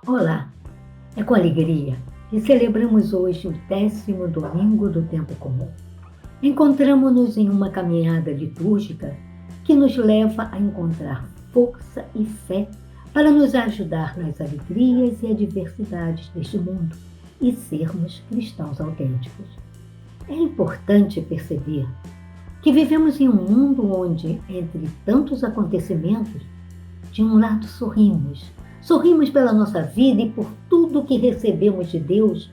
Olá, é com alegria que celebramos hoje o 10º domingo do tempo comum. Encontramo-nos em uma caminhada litúrgica que nos leva a encontrar força e fé para nos ajudar nas alegrias e adversidades deste mundo e sermos cristãos autênticos. É importante perceber que vivemos em um mundo onde, entre tantos acontecimentos, de um lado sorrimos pela nossa vida e por tudo que recebemos de Deus,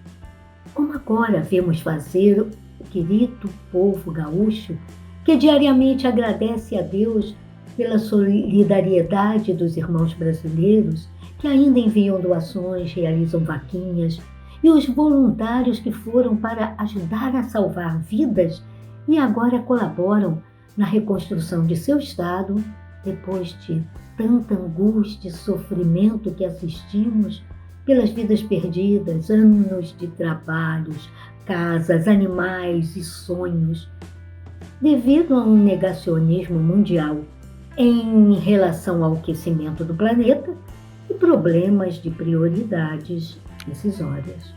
como agora vemos fazer o querido povo gaúcho, que diariamente agradece a Deus pela solidariedade dos irmãos brasileiros, que ainda enviam doações, realizam vaquinhas, e os voluntários que foram para ajudar a salvar vidas e agora colaboram na reconstrução de seu estado, depois de tanta angústia e sofrimento que assistimos pelas vidas perdidas, anos de trabalhos, casas, animais e sonhos, devido a um negacionismo mundial em relação ao aquecimento do planeta e problemas de prioridades decisórias.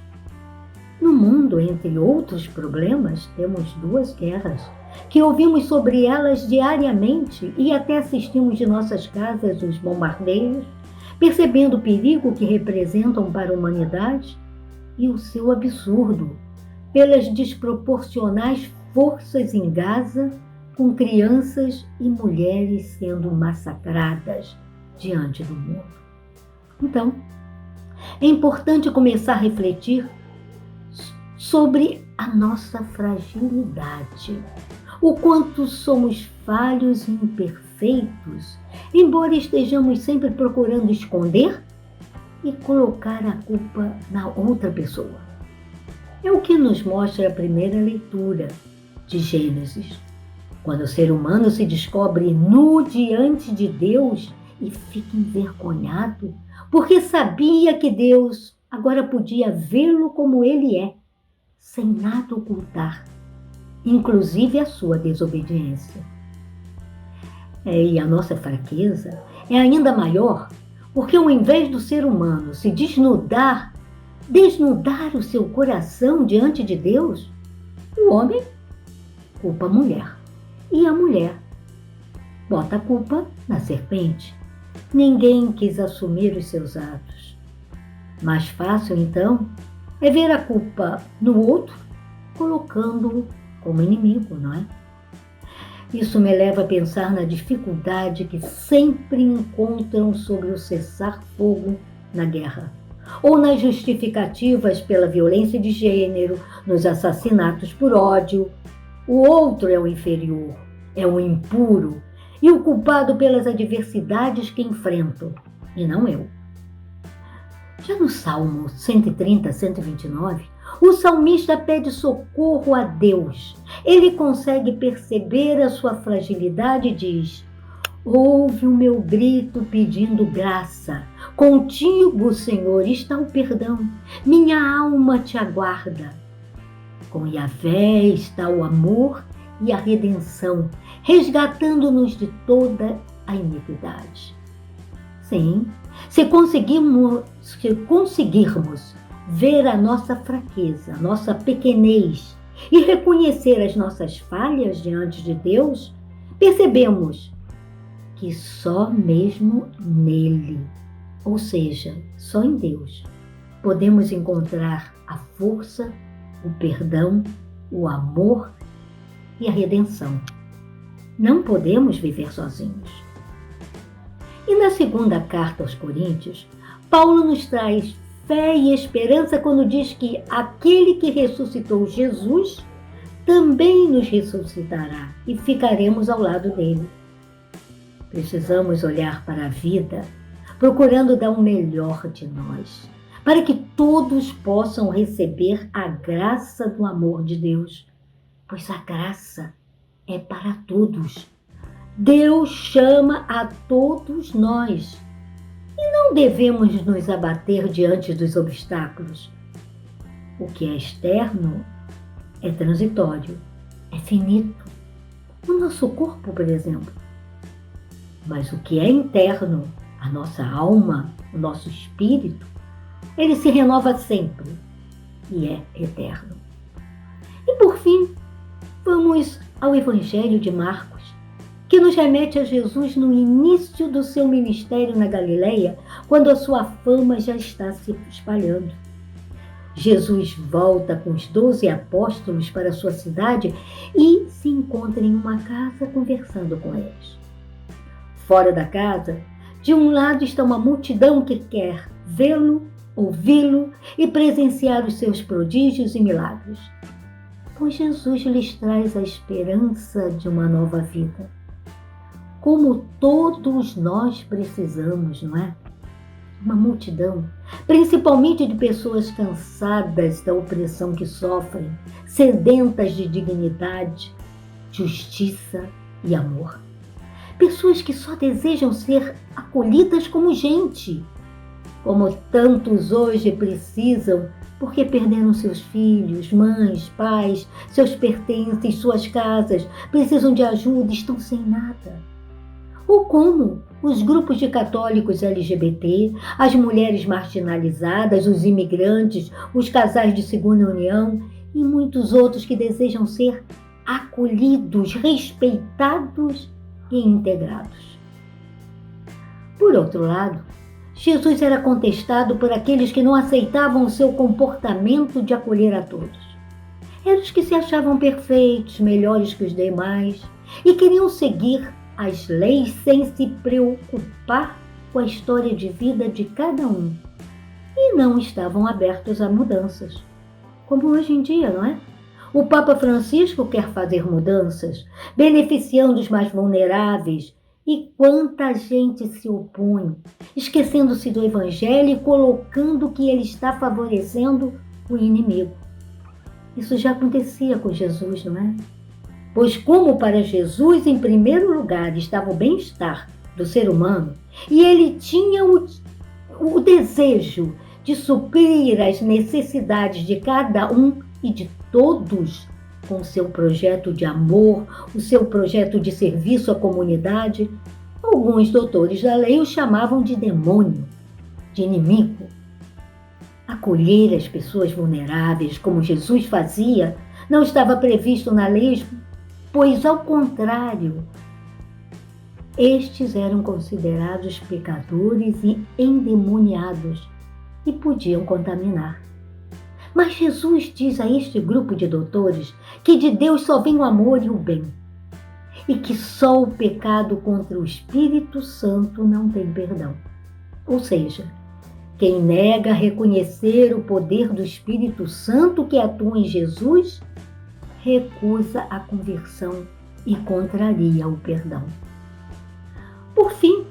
No mundo, entre outros problemas, temos 2 guerras, que ouvimos sobre elas diariamente e até assistimos de nossas casas os bombardeios, percebendo o perigo que representam para a humanidade e o seu absurdo, pelas desproporcionais forças em Gaza, com crianças e mulheres sendo massacradas diante do mundo. Então, é importante começar a refletir sobre a nossa fragilidade, o quanto somos falhos e imperfeitos, embora estejamos sempre procurando esconder e colocar a culpa na outra pessoa. É o que nos mostra a primeira leitura de Gênesis, quando o ser humano se descobre nu diante de Deus e fica envergonhado, porque sabia que Deus agora podia vê-lo como ele é, sem nada ocultar, inclusive a sua desobediência. E a nossa fraqueza é ainda maior, porque ao invés do ser humano se desnudar o seu coração diante de Deus, o homem culpa a mulher e a mulher bota a culpa na serpente. Ninguém quis assumir os seus atos. Mais fácil, então, é ver a culpa no outro, colocando-o como inimigo, não é? Isso me leva a pensar na dificuldade que sempre encontram sobre o cessar-fogo na guerra, ou nas justificativas pela violência de gênero, nos assassinatos por ódio. O outro é o inferior, é o impuro e o culpado pelas adversidades que enfrento, e não eu. Já no Salmo 130, 129, o salmista pede socorro a Deus. Ele consegue perceber a sua fragilidade e diz: ouve o meu grito pedindo graça. Contigo, Senhor, está o perdão. Minha alma te aguarda. Com Yahvé está o amor e a redenção, resgatando-nos de toda a iniquidade. Sim, se conseguirmos ver a nossa fraqueza, a nossa pequenez e reconhecer as nossas falhas diante de Deus, percebemos que só mesmo nele, ou seja, só em Deus, podemos encontrar a força, o perdão, o amor e a redenção. Não podemos viver sozinhos. E na segunda carta aos Coríntios, Paulo nos traz fé e esperança quando diz que aquele que ressuscitou Jesus também nos ressuscitará e ficaremos ao lado dele. Precisamos olhar para a vida, procurando dar o melhor de nós, para que todos possam receber a graça do amor de Deus, pois a graça é para todos. Deus chama a todos nós. E não devemos nos abater diante dos obstáculos. O que é externo é transitório, é finito. O nosso corpo, por exemplo. Mas o que é interno, a nossa alma, o nosso espírito, Ele se renova sempre e é eterno. E por fim, vamos ao Evangelho de Marcos, que nos remete a Jesus no início do seu ministério na Galileia, quando a sua fama já está se espalhando. Jesus volta com os 12 apóstolos para a sua cidade e se encontra em uma casa conversando com eles. Fora da casa, de um lado está uma multidão que quer vê-lo, ouvi-lo e presenciar os seus prodígios e milagres. Pois Jesus lhes traz a esperança de uma nova vida. Como todos nós precisamos, não é? Uma multidão, principalmente de pessoas cansadas da opressão que sofrem, sedentas de dignidade, justiça e amor. Pessoas que só desejam ser acolhidas como gente, como tantos hoje precisam, porque perderam seus filhos, mães, pais, seus pertences, suas casas, precisam de ajuda, estão sem nada. Ou como os grupos de católicos LGBT, as mulheres marginalizadas, os imigrantes, os casais de segunda união e muitos outros que desejam ser acolhidos, respeitados e integrados. Por outro lado, Jesus era contestado por aqueles que não aceitavam o seu comportamento de acolher a todos. Eram os que se achavam perfeitos, melhores que os demais e queriam seguir as leis sem se preocupar com a história de vida de cada um e não estavam abertos a mudanças, como hoje em dia, não é? O Papa Francisco quer fazer mudanças, beneficiando os mais vulneráveis, e quanta gente se opõe, esquecendo-se do Evangelho e colocando que ele está favorecendo o inimigo. Isso já acontecia com Jesus, não é? Pois como para Jesus, em primeiro lugar, estava o bem-estar do ser humano, e ele tinha o desejo de suprir as necessidades de cada um e de todos, com o seu projeto de amor, o seu projeto de serviço à comunidade, alguns doutores da lei o chamavam de demônio, de inimigo. Acolher as pessoas vulneráveis, como Jesus fazia, não estava previsto na lei, pois, ao contrário, estes eram considerados pecadores e endemoniados e podiam contaminar. Mas Jesus diz a este grupo de doutores que de Deus só vem o amor e o bem, e que só o pecado contra o Espírito Santo não tem perdão. Ou seja, quem nega reconhecer o poder do Espírito Santo que atua em Jesus, recusa a conversão e contraria o perdão. Por fim,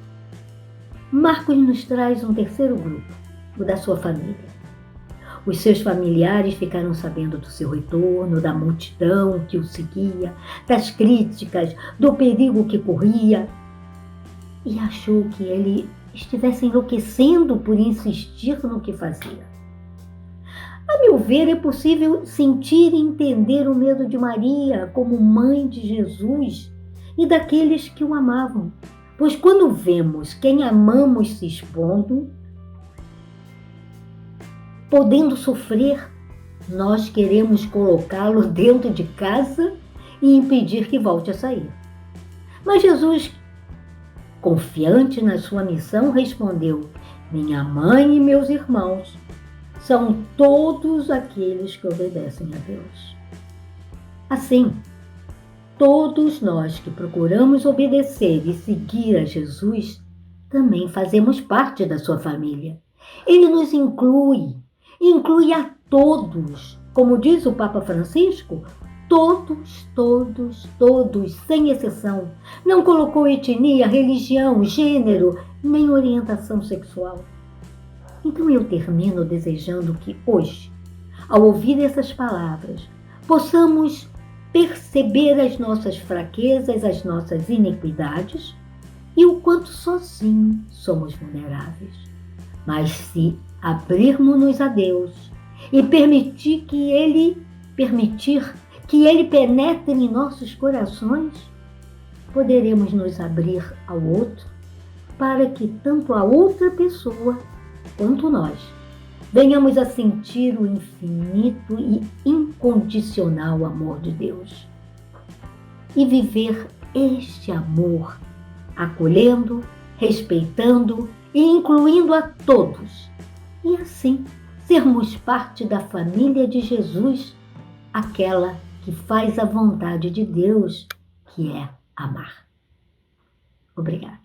Marcos nos traz um terceiro grupo, o da sua família. Os seus familiares ficaram sabendo do seu retorno, da multidão que o seguia, das críticas, do perigo que corria, e achou que ele estivesse enlouquecendo por insistir no que fazia. A meu ver, é possível sentir e entender o medo de Maria como mãe de Jesus e daqueles que o amavam, pois quando vemos quem amamos se expondo, podendo sofrer, nós queremos colocá-lo dentro de casa e impedir que volte a sair. Mas Jesus, confiante na sua missão, respondeu: minha mãe e meus irmãos são todos aqueles que obedecem a Deus. Assim, todos nós que procuramos obedecer e seguir a Jesus, também fazemos parte da sua família. Ele nos inclui a todos. Como diz o Papa Francisco, todos, sem exceção. Não colocou etnia, religião, gênero, nem orientação sexual. Então eu termino desejando que hoje, ao ouvir essas palavras, possamos perceber as nossas fraquezas, as nossas iniquidades e o quanto sozinhos somos vulneráveis. Mas se abrirmos-nos a Deus e permitir que Ele penetre em nossos corações, poderemos nos abrir ao outro para que tanto a outra pessoa quanto nós venhamos a sentir o infinito e incondicional amor de Deus e viver este amor, acolhendo, respeitando e incluindo a todos. E assim, sermos parte da família de Jesus, aquela que faz a vontade de Deus, que é amar. Obrigada.